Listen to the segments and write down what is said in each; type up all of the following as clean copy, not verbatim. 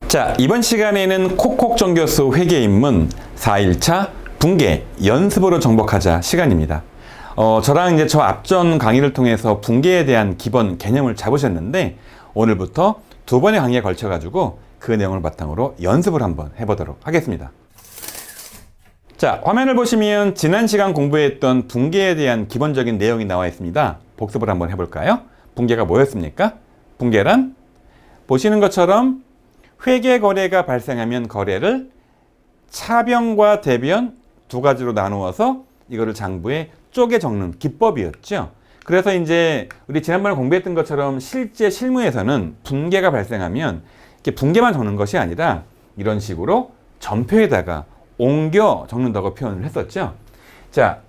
자, 이번 시간에는 콕콕정 교수 회계 입문 4일차 분계 연습으로 정복하자 시간입니다. 저랑 이제 저 앞전 강의를 통해서 분계에 대한 기본 개념을 잡으셨는데 오늘부터 두 번의 강의에 걸쳐 가지고 그 내용을 바탕으로 연습을 한번 해보도록 하겠습니다. 자, 화면을 보시면 지난 시간 공부했던 분계에 대한 기본적인 내용이 나와 있습니다. 복습을 한번 해볼까요? 분계가 뭐였습니까? 분계란 보시는 것처럼 회계 거래가 발생하면 거래를 차변과 대변 두 가지로 나누어서 이거를 장부에 쪼개 적는 기법이었죠. 그래서 이제 우리 지난번에 공부했던 것처럼 실제 실무에서는 분계가 발생하면 이렇게 분계만 적는 것이 아니라 이런 식으로 전표에다가 옮겨 적는다고 표현을 했었죠. 자,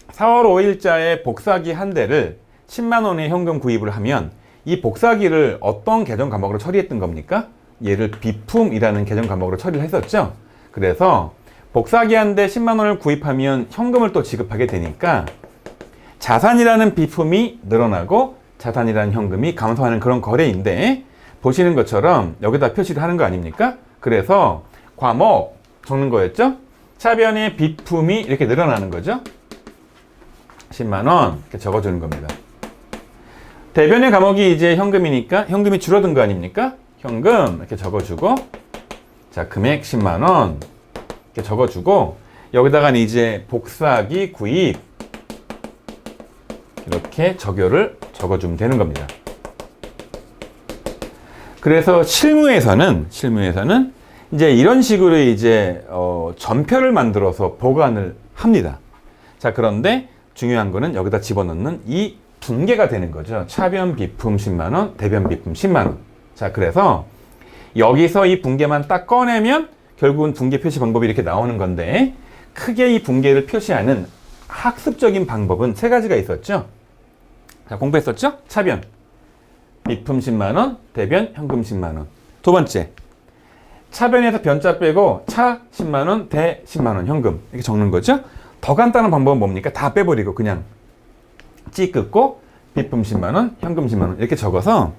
4월 5일자에 복사기 한 대를 10만 원의 현금 구입을 하면 이 복사기를 어떤 계정 과목으로 처리했던 겁니까? 얘를 비품이라는 계정 과목으로 처리를 했었죠. 그래서 복사기 한 대 10만 원을 구입하면 현금을 또 지급하게 되니까 자산이라는 비품이 늘어나고 자산이라는 현금이 감소하는 그런 거래인데 보시는 것처럼 여기다 표시를 하는 거 아닙니까? 그래서 과목 적는 거였죠. 차변의 비품이 이렇게 늘어나는 거죠. 10만 원 이렇게 적어주는 겁니다. 대변의 과목이 이제 현금이니까 현금이 줄어든 거 아닙니까? 현금 이렇게 적어주고, 자, 금액 10만 원 이렇게 적어주고, 여기다가 이제 복사기 구입 이렇게 적요를 적어주면 되는 겁니다. 그래서 실무에서는 이제 이런 식으로 이제 전표를 만들어서 보관을 합니다. 자, 그런데 중요한 거는 여기다 집어넣는 이 분계가 되는 거죠. 차변 비품 10만 원, 대변 비품 10만 원. 자, 그래서 여기서 이 분계만 딱 꺼내면 결국은 분계 표시 방법이 이렇게 나오는 건데 크게 이 분계를 표시하는 학습적인 방법은 세 가지가 있었죠. 자, 공부했었죠? 차변, 비품 10만 원, 대변, 현금 10만 원. 두 번째, 차변에서 변자 빼고 차 10만 원, 대 10만 원, 현금 이렇게 적는 거죠. 더 간단한 방법은 뭡니까? 다 빼버리고 그냥 찌끄고 비품 10만 원, 현금 10만 원 이렇게 적어서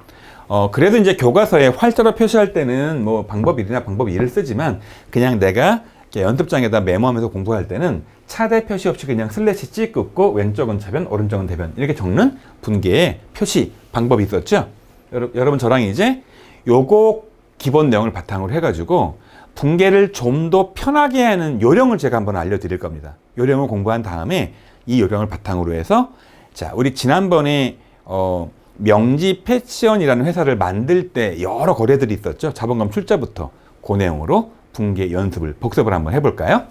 그래도 이제 교과서에 활자로 표시할 때는 뭐 방법 1이나 방법 2를 쓰지만 그냥 내가 연습장에다 메모하면서 공부할 때는 차대 표시 없이 그냥 슬래시 찌끄고 왼쪽은 차변, 오른쪽은 대변 이렇게 적는 분계의 표시 방법이 있었죠. 여러분 저랑 이제 요거 기본 내용을 바탕으로 해가지고 분계를 좀 더 편하게 하는 요령을 제가 한번 알려드릴 겁니다. 요령을 공부한 다음에 이 요령을 바탕으로 해서 자, 우리 지난번에 명지 패션이라는 회사를 만들 때 여러 거래들이 있었죠. 자본금 출자부터 그 내용으로 분계 연습을 복습을 한번 해볼까요?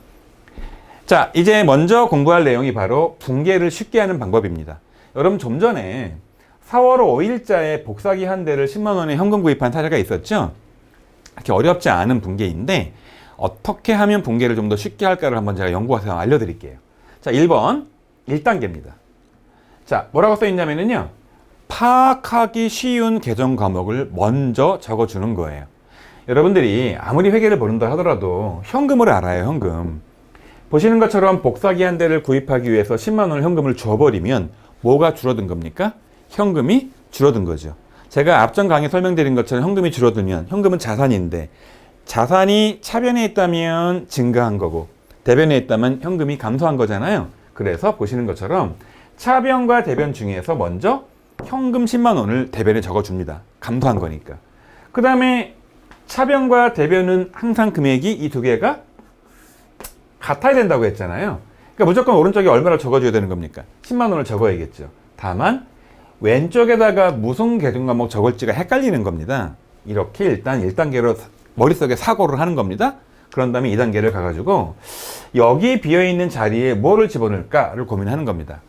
자, 이제 먼저 공부할 내용이 바로 분계를 쉽게 하는 방법입니다. 여러분 좀 전에 4월 5일자에 복사기 한 대를 10만 원에 현금 구입한 사례가 있었죠. 이렇게 어렵지 않은 분계인데 어떻게 하면 분계를 좀 더 쉽게 할까를 한번 제가 연구해서 알려드릴게요. 자, 1번 1단계입니다. 자, 뭐라고 써 있냐면요. 파악하기 쉬운 계정 과목을 먼저 적어주는 거예요. 여러분들이 아무리 회계를 모른다 하더라도 현금을 알아요. 현금. 보시는 것처럼 복사기 한 대를 구입하기 위해서 10만 원을 현금을 줘버리면 뭐가 줄어든 겁니까? 현금이 줄어든 거죠. 제가 앞전 강의 설명드린 것처럼 현금이 줄어들면 현금은 자산인데 자산이 차변에 있다면 증가한 거고 대변에 있다면 현금이 감소한 거잖아요. 그래서 보시는 것처럼 차변과 대변 중에서 먼저 현금 10만 원을 대변에 적어줍니다. 감소한 거니까. 그 다음에 차변과 대변은 항상 금액이 이 두 개가 같아야 된다고 했잖아요. 그러니까 무조건 오른쪽에 얼마를 적어줘야 되는 겁니까? 10만 원을 적어야겠죠. 다만 왼쪽에다가 무슨 계정 과목 적을지가 헷갈리는 겁니다. 이렇게 일단 1단계로 머릿속에 사고를 하는 겁니다. 그런 다음에 2단계를 가가지고 여기 비어있는 자리에 뭐를 집어넣을까를 고민하는 겁니다.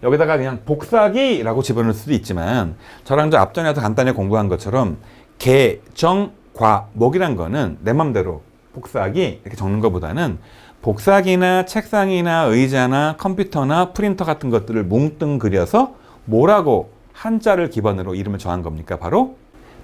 여기다가 그냥 복사기라고 집어넣을 수도 있지만 저랑 저 앞전에서 간단히 공부한 것처럼 계정 과목이란 거는 내 맘대로 복사기 이렇게 적는 것보다는 복사기나 책상이나 의자나 컴퓨터나 프린터 같은 것들을 뭉뚱그려서 뭐라고 한자를 기반으로 이름을 정한 겁니까? 바로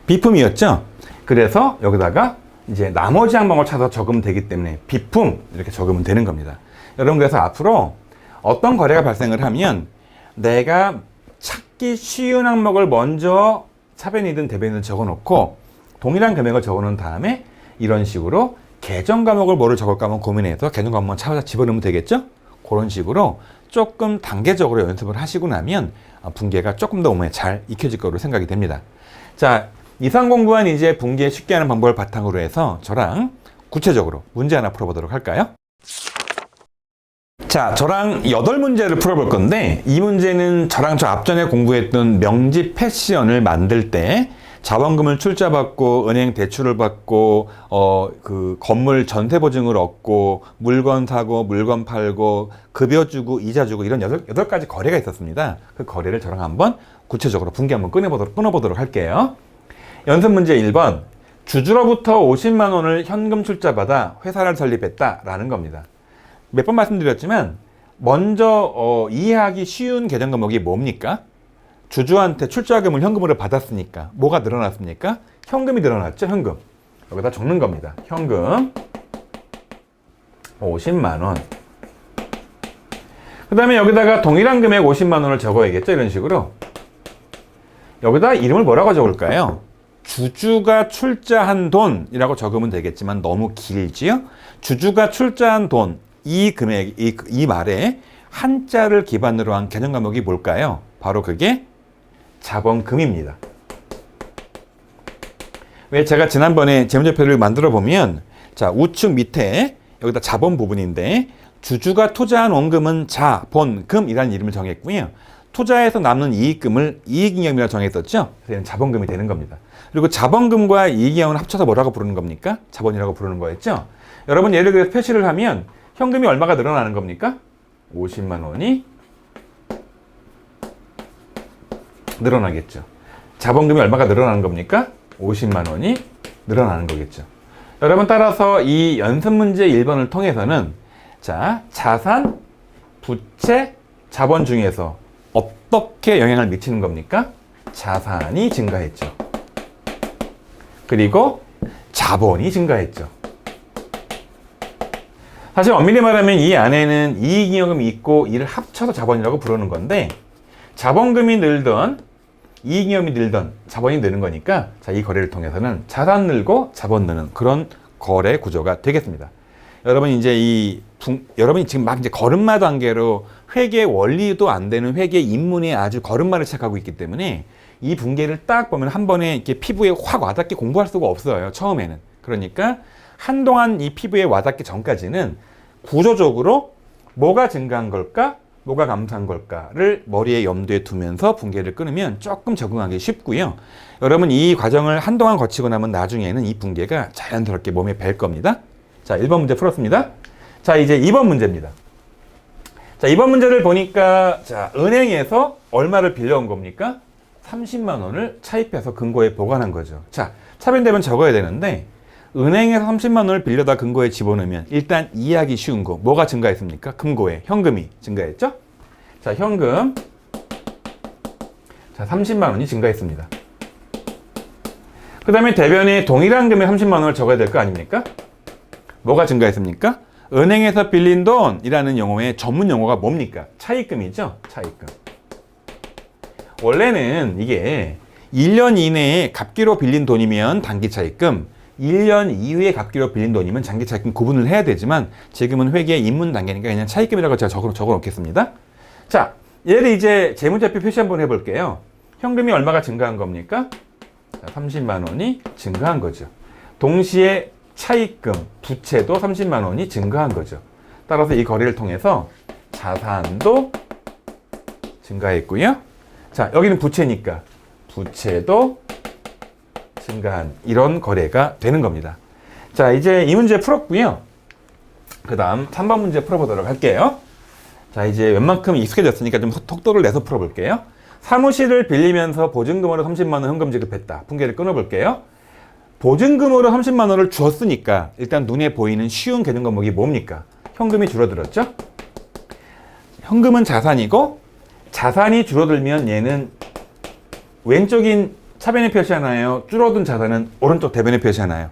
비품이었죠. 그래서 여기다가 이제 나머지 항목을 찾아서 적으면 되기 때문에 비품 이렇게 적으면 되는 겁니다. 여러분, 그래서 앞으로 어떤 거래가 발생을 하면 내가 찾기 쉬운 항목을 먼저 차변이든 대변이든 적어놓고 동일한 금액을 적어놓은 다음에 이런 식으로 계정 과목을 뭐를 적을까 한번 고민해서 계정 과목만 찾아 집어넣으면 되겠죠? 그런 식으로 조금 단계적으로 연습을 하시고 나면 분계가 조금 더 몸에 잘 익혀질 거로 생각이 됩니다. 자, 이상 공부한 이제 분계 쉽게 하는 방법을 바탕으로 해서 저랑 구체적으로 문제 하나 풀어보도록 할까요? 자, 저랑 8문제를 풀어볼 건데 이 문제는 저랑 저 앞전에 공부했던 명지 패션을 만들 때 자본금을 출자받고 은행 대출을 받고 그 건물 전세 보증을 얻고 물건 사고 물건 팔고 급여 주고 이자 주고 이런 여덟 가지 거래가 있었습니다. 그 거래를 저랑 한번 구체적으로 분계 한번 끊어보도록 할게요. 연습 문제 1번. 주주로부터 50만 원을 현금 출자받아 회사를 설립했다라는 겁니다. 몇 번 말씀드렸지만 먼저 이해하기 쉬운 계정 과목이 뭡니까? 주주한테 출자금을 현금으로 받았으니까 뭐가 늘어났습니까? 현금이 늘어났죠. 현금. 여기다 적는 겁니다. 현금 50만 원. 그 다음에 여기다가 동일한 금액 50만 원을 적어야겠죠. 이런 식으로. 여기다 이름을 뭐라고 적을까요? 주주가 출자한 돈이라고 적으면 되겠지만 너무 길지요? 주주가 출자한 돈, 이 금액, 이 말에 한자를 기반으로 한 계정 과목이 뭘까요? 바로 그게 자본금입니다. 왜 제가 지난번에 재무제표를 만들어 보면 자, 우측 밑에 여기다 자본 부분인데 주주가 투자한 원금은 자본금이라는 이름을 정했고요. 투자해서 남는 이익금을 이익잉여금이라고 정했었죠. 그래서 자본금이 되는 겁니다. 그리고 자본금과 이익잉여금을 합쳐서 뭐라고 부르는 겁니까? 자본이라고 부르는 거였죠. 여러분, 예를 들어서 표시를 하면 현금이 얼마가 늘어나는 겁니까? 50만 원이 늘어나겠죠. 자본금이 얼마가 늘어나는 겁니까? 50만 원이 늘어나는 거겠죠. 여러분, 따라서 이 연습 문제 1번을 통해서는 자, 자산, 부채, 자본 중에서 어떻게 영향을 미치는 겁니까? 자산이 증가했죠. 그리고 자본이 증가했죠. 사실 엄밀히 말하면 이 안에는 이익잉여금이 있고 이를 합쳐서 자본이라고 부르는 건데 자본금이 늘던 이익잉여금이 늘던 자본이 느는 거니까 자, 이 거래를 통해서는 자산 늘고 자본 느는 그런 거래 구조가 되겠습니다. 여러분, 이제 여러분이 지금 막 이제 걸음마 단계로 회계 원리도 안 되는 회계 입문에 아주 걸음마를 시작하고 있기 때문에 이 분계를 딱 보면 한 번에 이렇게 피부에 확 와닿게 공부할 수가 없어요. 처음에는. 그러니까 한동안 이 피부에 와닿기 전까지는 구조적으로 뭐가 증가한 걸까? 뭐가 감소한 걸까를 머리에 염두에 두면서 분계를 끊으면 조금 적응하기 쉽고요. 여러분, 이 과정을 한동안 거치고 나면 나중에는 이 분계가 자연스럽게 몸에 뵐 겁니다. 자, 1번 문제 풀었습니다. 자, 이제 2번 문제입니다. 자, 2번 문제를 보니까 자, 은행에서 얼마를 빌려온 겁니까? 30만 원을 차입해서 금고에 보관한 거죠. 자, 차변되면 적어야 되는데 은행에서 30만 원을 빌려다 금고에 집어넣으면 일단 이해하기 쉬운 거 뭐가 증가했습니까? 금고에 현금이 증가했죠? 자, 현금 자, 30만 원이 증가했습니다. 그 다음에 대변에 동일한 금액 30만 원을 적어야 될 거 아닙니까? 뭐가 증가했습니까? 은행에서 빌린 돈이라는 용어의 전문 용어가 뭡니까? 차입금이죠? 차입금. 원래는 이게 1년 이내에 갚기로 빌린 돈이면 단기 차입금, 1년 이후에 갚기로 빌린 돈이면 장기 차입금 구분을 해야 되지만 지금은 회계 입문 단계니까 그냥 차입금이라고 제가 적어 놓겠습니다. 자, 얘를 이제 재무제표 표시 한번 해볼게요. 현금이 얼마가 증가한 겁니까? 자, 30만 원이 증가한 거죠. 동시에 차입금, 부채도 30만 원이 증가한 거죠. 따라서 이 거래를 통해서 자산도 증가했고요. 자, 여기는 부채니까 부채도 증가한 이런 거래가 되는 겁니다. 자, 이제 이 문제 풀었고요. 그 다음 3번 문제 풀어보도록 할게요. 자, 이제 웬만큼 익숙해졌으니까 좀 속도를 내서 풀어볼게요. 사무실을 빌리면서 보증금으로 30만 원 현금 지급했다. 분계를 끊어볼게요. 보증금으로 30만 원을 주었으니까 일단 눈에 보이는 쉬운 계정 과목이 뭡니까? 현금이 줄어들었죠? 현금은 자산이고 자산이 줄어들면 얘는 왼쪽인 차변에 표시하나요? 줄어든 자산은 오른쪽 대변에 표시하나요?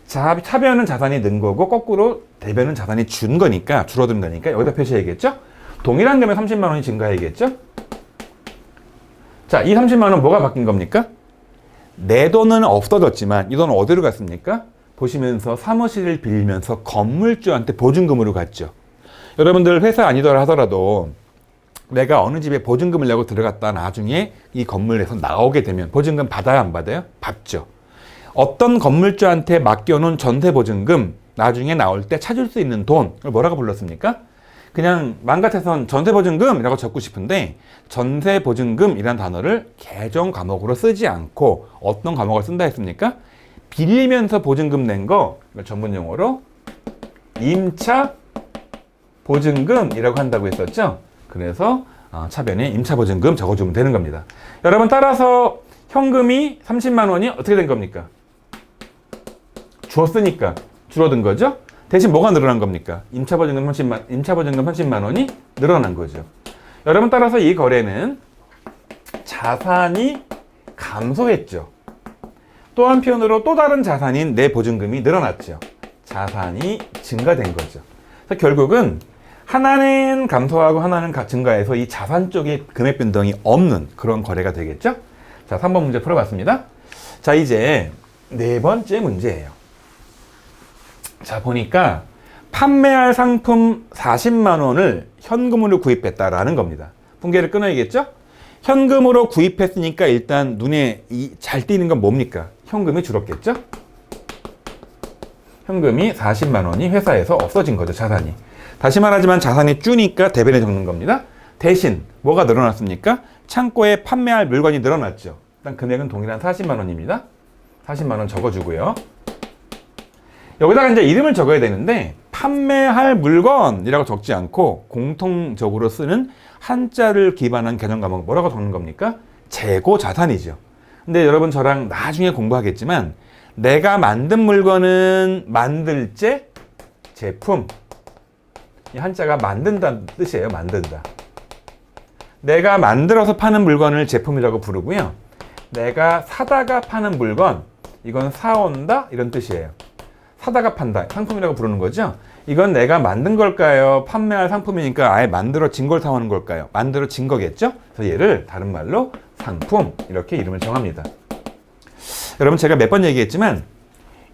차변은 자산이 는 거고 거꾸로 대변은 자산이 준 거니까, 줄어든 거니까 여기다 표시해야겠죠? 동일한 금액 30만 원이 증가해야겠죠? 자, 이 30만 원 뭐가 바뀐 겁니까? 내 돈은 없어졌지만 이 돈은 어디로 갔습니까? 보시면서 사무실을 빌리면서 건물주한테 보증금으로 갔죠. 여러분들 회사 아니더라 하더라도 내가 어느 집에 보증금을 내고 들어갔다 나중에 이 건물에서 나오게 되면 보증금 받아요, 안 받아요? 받죠. 어떤 건물주한테 맡겨놓은 전세보증금 나중에 나올 때 찾을 수 있는 돈을 뭐라고 불렀습니까? 그냥 맘 같아선 전세보증금이라고 적고 싶은데 전세보증금이라는 단어를 계정 과목으로 쓰지 않고 어떤 과목을 쓴다 했습니까? 빌리면서 보증금 낸 거, 전문 용어로 임차 보증금이라고 한다고 했었죠. 그래서 차변에 임차보증금 적어주면 되는 겁니다. 여러분, 따라서 현금이 30만 원이 어떻게 된 겁니까? 줬으니까 줄어든 거죠. 대신 뭐가 늘어난 겁니까? 임차보증금 30만 원이 늘어난 거죠. 여러분, 따라서 이 거래는 자산이 감소했죠. 또 한편으로 또 다른 자산인 내 보증금이 늘어났죠. 자산이 증가된 거죠. 그래서 결국은 하나는 감소하고 하나는 증가해서 이 자산 쪽에 금액 변동이 없는 그런 거래가 되겠죠. 자, 3번 문제 풀어봤습니다. 자, 이제 네 번째 문제예요. 자, 보니까 판매할 상품 40만 원을 현금으로 구입했다라는 겁니다. 분계를 끊어야겠죠? 현금으로 구입했으니까 일단 눈에 잘 띄는 건 뭡니까? 현금이 줄었겠죠? 현금이 40만 원이 회사에서 없어진 거죠, 자산이. 다시 말하지만 자산이 주니까 대변에 적는 겁니다. 대신 뭐가 늘어났습니까? 창고에 판매할 물건이 늘어났죠. 일단 금액은 동일한 40만 원입니다. 40만 원 적어주고요. 여기다가 이제 이름을 적어야 되는데 판매할 물건이라고 적지 않고 공통적으로 쓰는 한자를 기반한 개정 과목 뭐라고 적는 겁니까? 재고 자산이죠. 근데 여러분 저랑 나중에 공부하겠지만 내가 만든 물건은 만들제 제품, 이 한자가 만든다는 뜻이에요. 만든다. 내가 만들어서 파는 물건을 제품이라고 부르고요. 내가 사다가 파는 물건, 이건 사온다 이런 뜻이에요. 사다가 판다, 상품이라고 부르는 거죠. 이건 내가 만든 걸까요? 판매할 상품이니까 아예 만들어진 걸 사오는 걸까요? 만들어진 거겠죠? 그래서 얘를 다른 말로 상품, 이렇게 이름을 정합니다. 여러분, 제가 몇 번 얘기했지만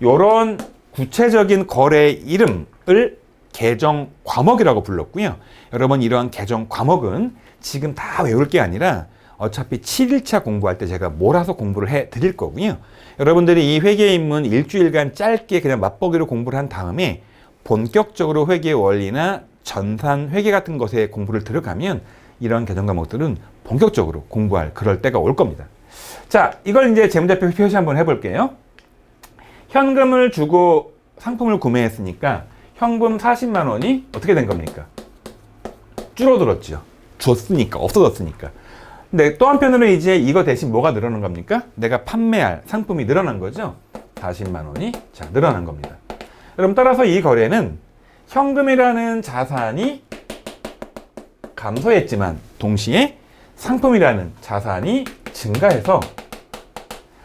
이런 구체적인 거래 이름을 개정 과목이라고 불렀고요. 여러분, 이러한 개정 과목은 지금 다 외울 게 아니라 어차피 7일차 공부할 때 제가 몰아서 공부를 해 드릴 거고요. 여러분들이 이 회계 입문 일주일간 짧게 그냥 맛보기로 공부를 한 다음에 본격적으로 회계 원리나 전산 회계 같은 것에 공부를 들어가면 이런 개정 과목들은 본격적으로 공부할 그럴 때가 올 겁니다. 자, 이걸 이제 재무제표 표시 한번 해볼게요. 현금을 주고 상품을 구매했으니까 현금 40만 원이 어떻게 된 겁니까? 줄어들었죠. 줬으니까, 없어졌으니까. 근데 또 한편으로 이제 이거 대신 뭐가 늘어난 겁니까? 내가 판매할 상품이 늘어난 거죠. 40만 원이 자 늘어난 겁니다. 여러분, 따라서 이 거래는 현금이라는 자산이 감소했지만 동시에 상품이라는 자산이 증가해서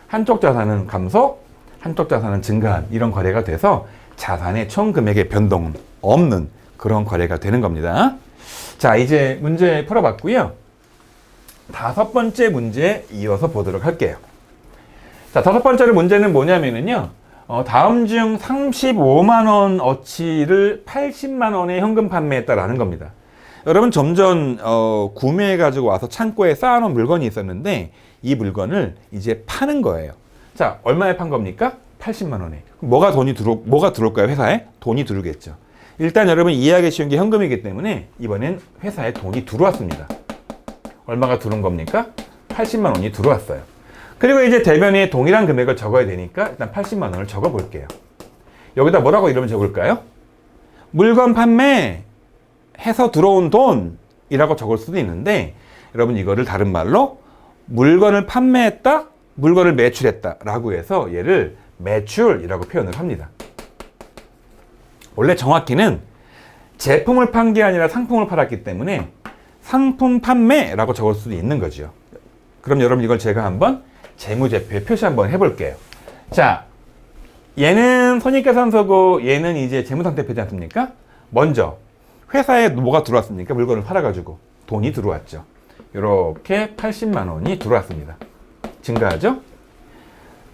한쪽 자산은 감소, 한쪽 자산은 증가한 이런 거래가 돼서 자산의 총 금액의 변동은 없는 그런 거래가 되는 겁니다. 자, 이제 문제 풀어봤고요. 다섯 번째 문제 이어서 보도록 할게요. 자, 다섯 번째 문제는 뭐냐면은요. 다음 중 35만 원 어치를 80만 원에 현금 판매했다라는 겁니다. 여러분, 좀 전 구매해 가지고 와서 창고에 쌓아놓은 물건이 있었는데 이 물건을 이제 파는 거예요. 자, 얼마에 판 겁니까? 80만 원에. 뭐가 들어올까요? 회사에? 돈이 들어오겠죠. 일단 여러분 이해하기 쉬운 게 현금이기 때문에 이번엔 회사에 돈이 들어왔습니다. 얼마가 들어온 겁니까? 80만 원이 들어왔어요. 그리고 이제 대변에 동일한 금액을 적어야 되니까 일단 80만 원을 적어 볼게요. 여기다 뭐라고 이름을 적을까요? 물건 판매 해서 들어온 돈이라고 적을 수도 있는데 여러분 이거를 다른 말로 물건을 판매했다, 물건을 매출했다 라고 해서 얘를 매출이라고 표현을 합니다. 원래 정확히는 제품을 판 게 아니라 상품을 팔았기 때문에 상품 판매라고 적을 수도 있는 거죠. 그럼 여러분 이걸 제가 한번 재무제표에 표시 한번 해볼게요. 자, 얘는 손익계산서고 얘는 이제 재무상태표지 않습니까? 먼저 회사에 뭐가 들어왔습니까? 물건을 팔아가지고 돈이 들어왔죠. 이렇게 80만 원이 들어왔습니다. 증가하죠?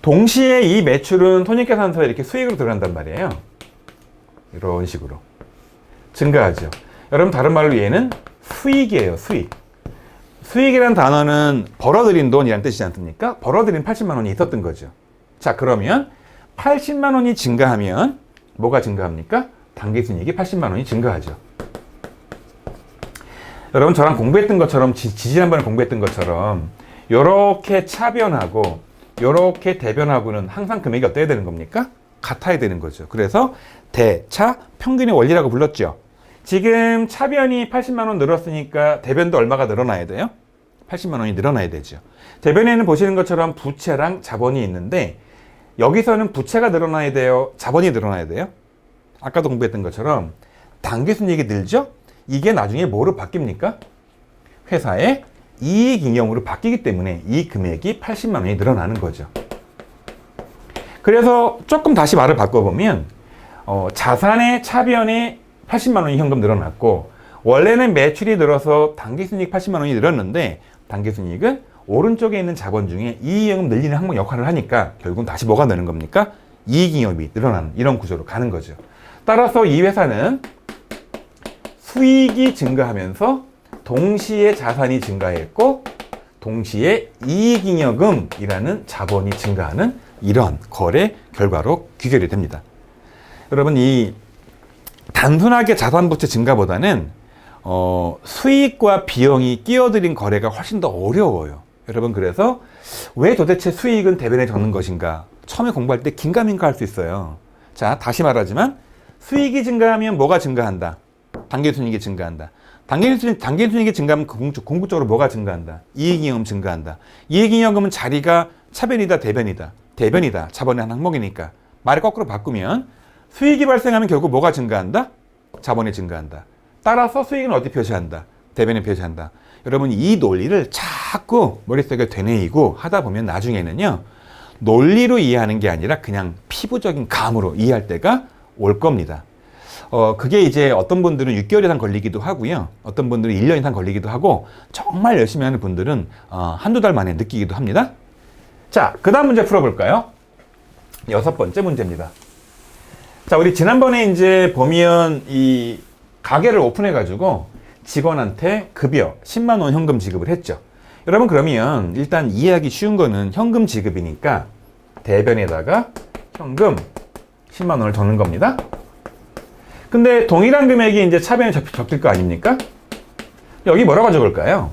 동시에 이 매출은 손익계산서에 이렇게 수익으로 들어간단 말이에요. 이런 식으로 증가하죠. 여러분 다른 말로 얘는 수익이에요. 수익. 수익이라는 단어는 벌어들인 돈이라는 뜻이지 않습니까? 벌어들인 80만 원이 있었던 거죠. 자, 그러면 80만 원이 증가하면 뭐가 증가합니까? 당기순이익이 80만 원이 증가하죠. 여러분 저랑 공부했던 것처럼 지지난번에 공부했던 것처럼 이렇게 차변하고 이렇게 대변하고는 항상 금액이 어때야 되는 겁니까? 같아야 되는 거죠. 그래서 대차 평균의 원리라고 불렀죠. 지금 차변이 80만 원 늘었으니까 대변도 얼마가 늘어나야 돼요? 80만 원이 늘어나야 되죠. 대변에는 보시는 것처럼 부채랑 자본이 있는데 여기서는 부채가 늘어나야 돼요? 자본이 늘어나야 돼요? 아까도 공부했던 것처럼 당기순이익이 늘죠? 이게 나중에 뭐로 바뀝니까? 회사의 이익잉여으로 바뀌기 때문에 이 금액이 80만 원이 늘어나는 거죠. 그래서 조금 다시 말을 바꿔보면 자산의 차변에 80만 원이 현금 늘어났고 원래는 매출이 늘어서 당기순이익 80만 원이 늘었는데 당기순이익은 오른쪽에 있는 자본 중에 이익잉여금 늘리는 항목 역할을 하니까 결국은 다시 뭐가 느는 겁니까? 이익잉여금이 늘어나는 이런 구조로 가는 거죠. 따라서 이 회사는 수익이 증가하면서 동시에 자산이 증가했고 동시에 이익잉여금이라는 자본이 증가하는 이런 거래 결과로 귀결이 됩니다. 여러분 이 단순하게 자산부채 증가보다는 수익과 비용이 끼어들인 거래가 훨씬 더 어려워요. 여러분 그래서 왜 도대체 수익은 대변에 적는 것인가 처음에 공부할 때 긴가민가 할 수 있어요. 자, 다시 말하지만 수익이 증가하면 뭐가 증가한다? 당기순이익이 증가한다. 당기순이익이 증가하면 궁극적으로 뭐가 증가한다? 이익잉여금 증가한다. 이익잉여금은 자리가 차변이다 대변이다. 대변이다. 자본의 한 항목이니까. 말을 거꾸로 바꾸면 수익이 발생하면 결국 뭐가 증가한다? 자본이 증가한다. 따라서 수익은 어디 표시한다? 대변에 표시한다. 여러분 이 논리를 자꾸 머릿속에 되뇌이고 하다 보면 나중에는요. 논리로 이해하는 게 아니라 그냥 피부적인 감으로 이해할 때가 올 겁니다. 그게 이제 어떤 분들은 6개월 이상 걸리기도 하고요. 어떤 분들은 1년 이상 걸리기도 하고 정말 열심히 하는 분들은 한두 달 만에 느끼기도 합니다. 자, 그 다음 문제 풀어볼까요? 6번째 문제입니다. 자, 우리 지난번에 이제 보면 이 가게를 오픈해가지고 직원한테 급여 10만 원 현금 지급을 했죠. 여러분 그러면 일단 이해하기 쉬운 거는 현금 지급이니까 대변에다가 현금 10만 원을 적는 겁니다. 근데 동일한 금액이 이제 차변에 적힐 거 아닙니까? 여기 뭐라고 적을까요?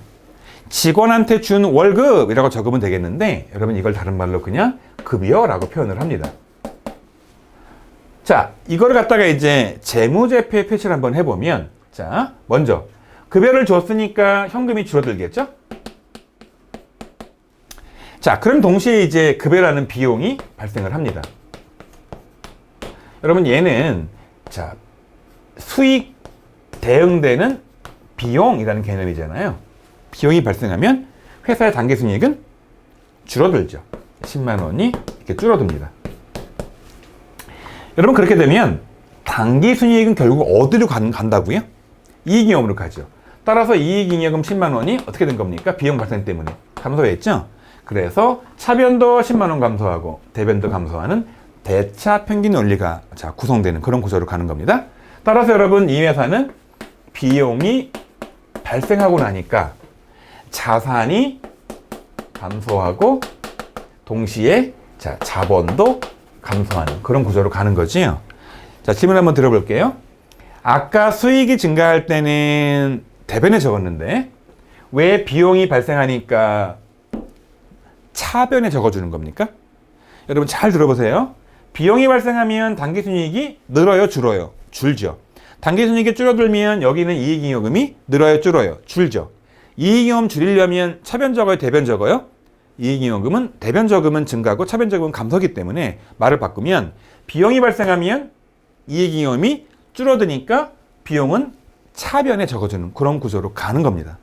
직원한테 준 월급이라고 적으면 되겠는데 여러분 이걸 다른 말로 그냥 급여라고 표현을 합니다. 자, 이걸 갖다가 이제 재무제표에 표시를 한번 해보면 자, 먼저 급여를 줬으니까 현금이 줄어들겠죠? 자, 그럼 동시에 이제 급여라는 비용이 발생을 합니다. 여러분 얘는 자, 수익 대응되는 비용이라는 개념이잖아요. 비용이 발생하면 회사의 당기순이익은 줄어들죠. 10만 원이 이렇게 줄어듭니다. 여러분 그렇게 되면 당기순이익은 결국 어디로 간다고요? 이익잉여금으로 가죠. 따라서 이익잉여금 10만 원이 어떻게 된 겁니까? 비용 발생 때문에 감소했죠. 그래서 차변도 10만 원 감소하고 대변도 감소하는 대차 평균 원리가 자, 구성되는 그런 구조로 가는 겁니다. 따라서 여러분 이 회사는 비용이 발생하고 나니까 자산이 감소하고 동시에 자, 자본도 감소하는 그런 구조로 가는 거지요. 자, 질문 한번 들어볼게요. 아까 수익이 증가할 때는 대변에 적었는데 왜 비용이 발생하니까 차변에 적어주는 겁니까? 여러분 잘 들어보세요. 비용이 발생하면 당기순이익이 늘어요, 줄어요? 줄죠. 당기순이익이 줄어들면 여기는 이익잉여금이 늘어요, 줄어요? 줄죠. 이익잉여금 줄이려면 차변 적어요, 대변 적어요? 이익잉여금은 대변 적으면 증가하고 차변 적으면 감소하기 때문에 말을 바꾸면 비용이 발생하면 이익잉여금이 줄어드니까 비용은 차변에 적어주는 그런 구조로 가는 겁니다.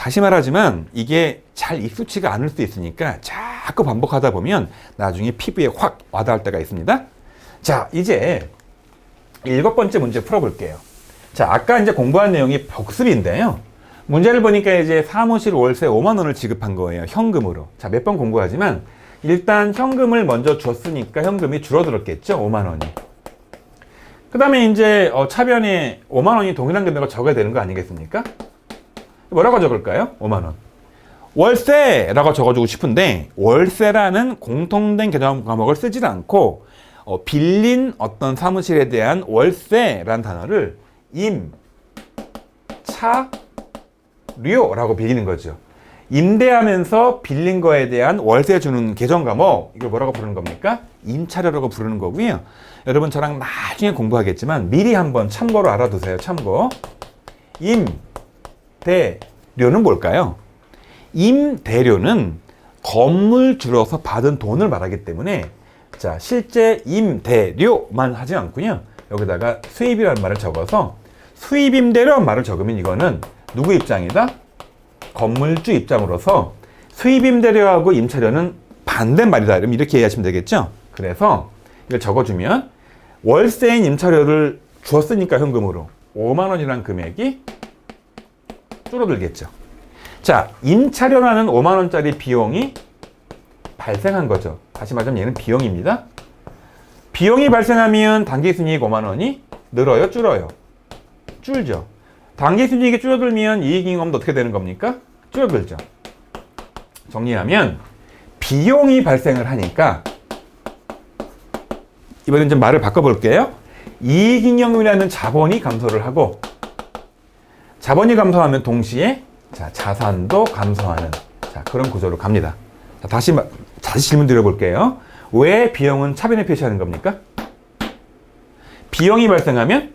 다시 말하지만 이게 잘 익숙치가 않을 수 있으니까 자꾸 반복하다 보면 나중에 피부에 확 와닿을 때가 있습니다. 자, 이제 7번째 문제 풀어볼게요. 자, 아까 이제 공부한 내용이 복습인데요. 문제를 보니까 이제 사무실 월세 5만 원을 지급한 거예요. 현금으로. 자, 몇 번 공부하지만 일단 현금을 먼저 줬으니까 현금이 줄어들었겠죠. 5만 원이. 그 다음에 이제 차변에 5만 원이 동일한 금액을 적어야 되는 거 아니겠습니까? 뭐라고 적을까요? 5만 원. 월세라고 적어주고 싶은데 월세라는 공통된 개념 과목을 쓰지 않고 빌린 어떤 사무실에 대한 월세라는 단어를 임차료라고 빌리는 거죠. 임대하면서 빌린 거에 대한 월세 주는 개정 과목, 이걸 뭐라고 부르는 겁니까? 임차료라고 부르는 거고요. 여러분 저랑 나중에 공부하겠지만 미리 한번 참고로 알아두세요. 참고. 임대료는 뭘까요? 임대료는 건물 주로서 받은 돈을 말하기 때문에 자, 실제 임대료만 하지 않고요. 여기다가 수입이라는 말을 적어서 수입임대료라는 말을 적으면 이거는 누구 입장이다? 건물주 입장으로서 수입임대료하고 임차료는 반대말이다. 그럼 이렇게 이해하시면 되겠죠? 그래서 이걸 적어주면 월세인 임차료를 주었으니까 현금으로 5만 원이라는 금액이 줄어들겠죠. 자, 임차료라는 5만 원짜리 비용이 발생한 거죠. 다시 말하면 얘는 비용입니다. 비용이 발생하면 단기순이익 5만 원이 늘어요? 줄어요? 줄죠. 단기순이익이 줄어들면 이익잉여금도 어떻게 되는 겁니까? 줄어들죠. 정리하면 비용이 발생을 하니까 이번엔 좀 말을 바꿔볼게요. 이익잉여금이라는 자본이 감소를 하고 자본이 감소하면 동시에 자, 자산도 감소하는 자, 그런 구조로 갑니다. 자, 다시 질문 드려볼게요. 왜 비용은 차변에 표시하는 겁니까? 비용이 발생하면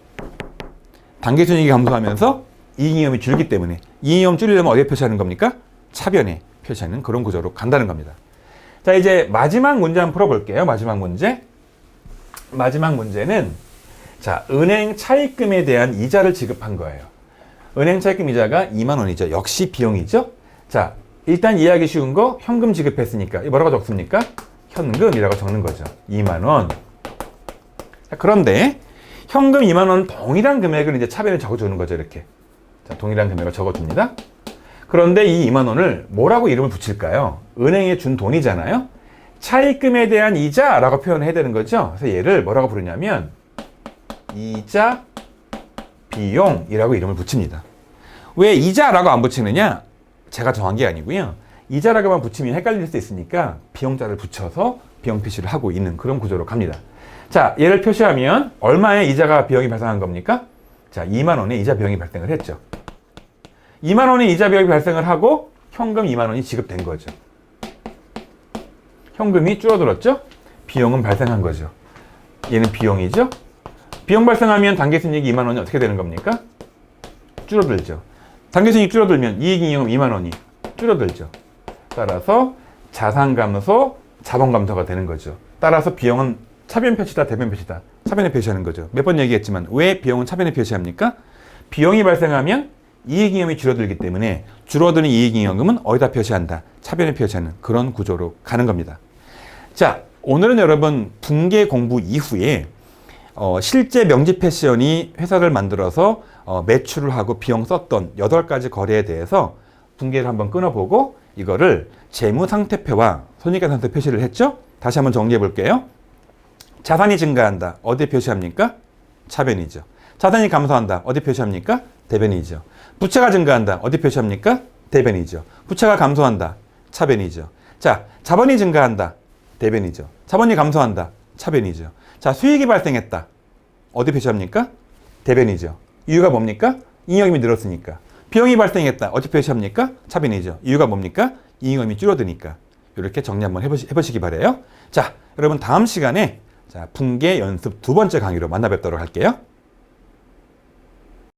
단기순이익이 감소하면서 이익잉여금이 줄기 때문에 이익잉여금 줄이려면 어디에 표시하는 겁니까? 차변에 표시하는 그런 구조로 간다는 겁니다. 자, 이제 마지막 문제 한번 풀어볼게요. 마지막 문제. 마지막 문제는 자, 은행 차입금에 대한 이자를 지급한 거예요. 은행 차입금 이자가 2만 원이죠. 역시 비용이죠. 자, 일단 이해하기 쉬운 거 현금 지급했으니까 이 뭐라고 적습니까? 현금이라고 적는 거죠. 2만 원. 자, 그런데 현금 2만 원 동일한 금액을 이제 차변에 적어주는 거죠. 이렇게. 자, 동일한 금액을 적어줍니다. 그런데 이 2만 원을 뭐라고 이름을 붙일까요? 은행에 준 돈이잖아요. 차입금에 대한 이자라고 표현해야 되는 거죠. 그래서 얘를 뭐라고 부르냐면 이자 비용이라고 이름을 붙입니다. 왜 이자라고 안 붙이느냐? 제가 정한 게 아니고요. 이자라고만 붙이면 헷갈릴 수 있으니까 비용자를 붙여서 비용 표시를 하고 있는 그런 구조로 갑니다. 자, 얘를 표시하면 얼마의 이자가 비용이 발생한 겁니까? 자, 2만 원의 이자 비용이 발생을 했죠. 2만 원의 이자 비용이 발생을 하고 현금 2만 원이 지급된 거죠. 현금이 줄어들었죠? 비용은 발생한 거죠. 얘는 비용이죠? 비용 발생하면 단기순이익 2만 원이 어떻게 되는 겁니까? 줄어들죠. 단기순이익 줄어들면 이익잉여금 2만 원이 줄어들죠. 따라서 자산 감소, 자본 감소가 되는 거죠. 따라서 비용은 차변 표시다, 대변 표시다. 차변에 표시하는 거죠. 몇 번 얘기했지만 왜 비용은 차변에 표시합니까? 비용이 발생하면 이익잉여금이 줄어들기 때문에 줄어드는 이익잉여금은 어디다 표시한다? 차변에 표시하는 그런 구조로 가는 겁니다. 자, 오늘은 여러분 분계 공부 이후에 실제 명지 패션이 회사를 만들어서 매출을 하고 비용 썼던 8가지 거래에 대해서 분계를 한번 끊어보고 이거를 재무상태표와 손익계산서 표시를 했죠? 다시 한번 정리해 볼게요. 자산이 증가한다. 어디에 표시합니까? 차변이죠. 자산이 감소한다. 어디 표시합니까? 대변이죠. 부채가 증가한다. 어디 표시합니까? 대변이죠. 부채가 감소한다. 차변이죠. 자, 자본이 증가한다. 대변이죠. 자본이 감소한다. 차변이죠. 자, 수익이 발생했다. 어디 표시합니까? 대변이죠. 이유가 뭡니까? 잉여금이 늘었으니까. 비용이 발생했다. 어디 표시합니까? 차변이죠. 이유가 뭡니까? 잉여금이 줄어드니까. 이렇게 정리 한번 해보시기 바래요. 자, 여러분 다음 시간에 자, 분계 연습 2번째 강의로 만나 뵙도록 할게요.